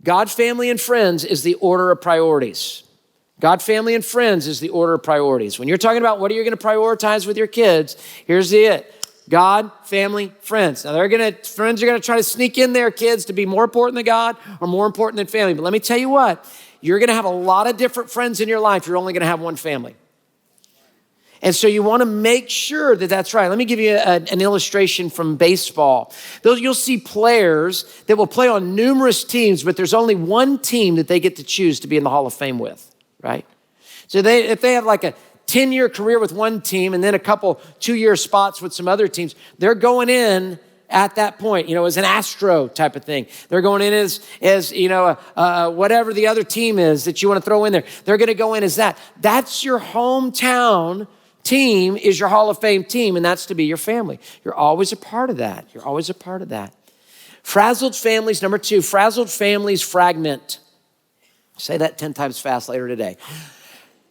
God, family, and friends is the order of priorities. God, family, and friends is the order of priorities. When you're talking about what are you going to prioritize with your kids, here's it. God, family, friends. Now, friends are going to try to sneak in there, kids, to be more important than God or more important than family. But let me tell you what, you're going to have a lot of different friends in your life. You're only going to have one family. And so you want to make sure that that's right. Let me give you an illustration from baseball. You'll see players that will play on numerous teams, but there's only one team that they get to choose to be in the Hall of Fame with, right? So if they have like a 10-year career with one team and then a couple 2-year spots with some other teams, they're going in at that point, as an Astro type of thing. They're going in as whatever the other team is that you want to throw in there. They're going to go in as that. That's your hometown team, is your Hall of Fame team, and that's to be your family. You're always a part of that. You're always a part of that. Frazzled families, number 2, frazzled families fragment. Say that 10 times fast later today.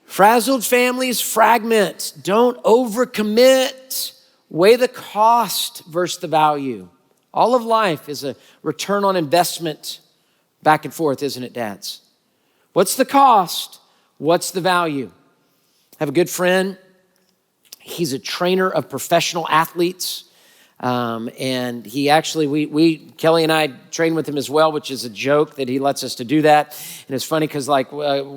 Frazzled families fragment. Don't overcommit. Weigh the cost versus the value. All of life is a return on investment back and forth, isn't it, dads? What's the cost? What's the value? I have a good friend. He's a trainer of professional athletes. And he actually, Kelly and I train with him as well, which is a joke that he lets us to do that. And it's funny because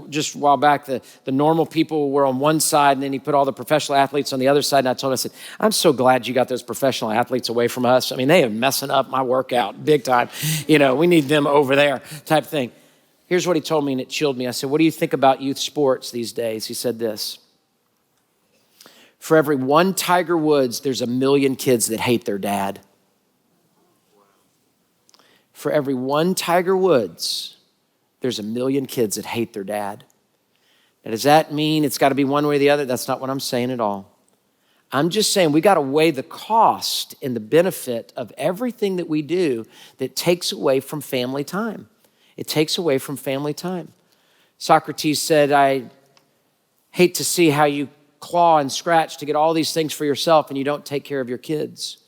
just a while back, the normal people were on one side and then he put all the professional athletes on the other side. And I told him, I said, I'm so glad you got those professional athletes away from us. I mean, they are messing up my workout big time. We need them over there type thing. Here's what he told me and it chilled me. I said, what do you think about youth sports these days? He said this. For every one Tiger Woods, there's 1 million kids that hate their dad. For every one Tiger Woods, there's 1 million kids that hate their dad. Now, does that mean it's got to be one way or the other? That's not what I'm saying at all. I'm just saying we got to weigh the cost and the benefit of everything that we do that takes away from family time. It takes away from family time. Socrates said, I hate to see how you claw and scratch to get all these things for yourself and you don't take care of your kids.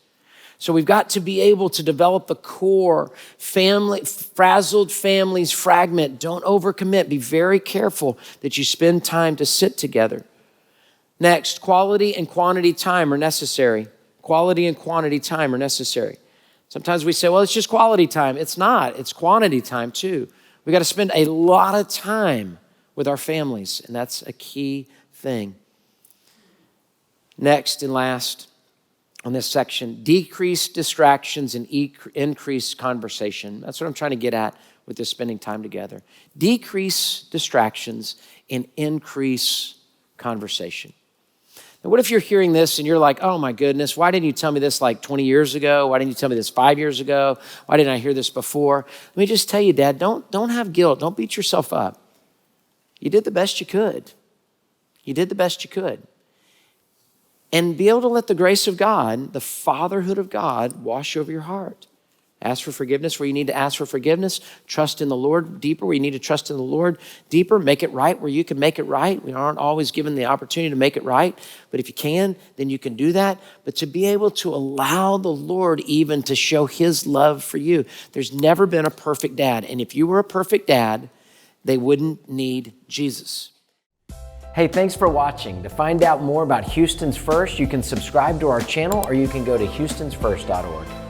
So we've got to be able to develop the core frazzled families fragment. Don't overcommit. Be very careful that you spend time to sit together. Next, quality and quantity time are necessary. Quality and quantity time are necessary. Sometimes we say, well, it's just quality time. It's not. It's quantity time too. We got to spend a lot of time with our families, and that's a key thing. Next and last on this section, decrease distractions and increase conversation. That's what I'm trying to get at with this spending time together. Decrease distractions and increase conversation. Now, what if you're hearing this and you're like, oh my goodness, why didn't you tell me this like 20 years ago? Why didn't you tell me this 5 years ago? Why didn't I hear this before? Let me just tell you, Dad, don't have guilt. Don't beat yourself up. You did the best you could. You did the best you could. And be able to let the grace of God, the fatherhood of God, wash over your heart. Ask for forgiveness where you need to ask for forgiveness. Trust in the Lord deeper where you need to trust in the Lord deeper. Make it right where you can make it right. We aren't always given the opportunity to make it right. But if you can, then you can do that. But to be able to allow the Lord even to show his love for you. There's never been a perfect dad. And if you were a perfect dad, they wouldn't need Jesus. Hey, thanks for watching. To find out more about Houston's First, you can subscribe to our channel or you can go to houstonsfirst.org.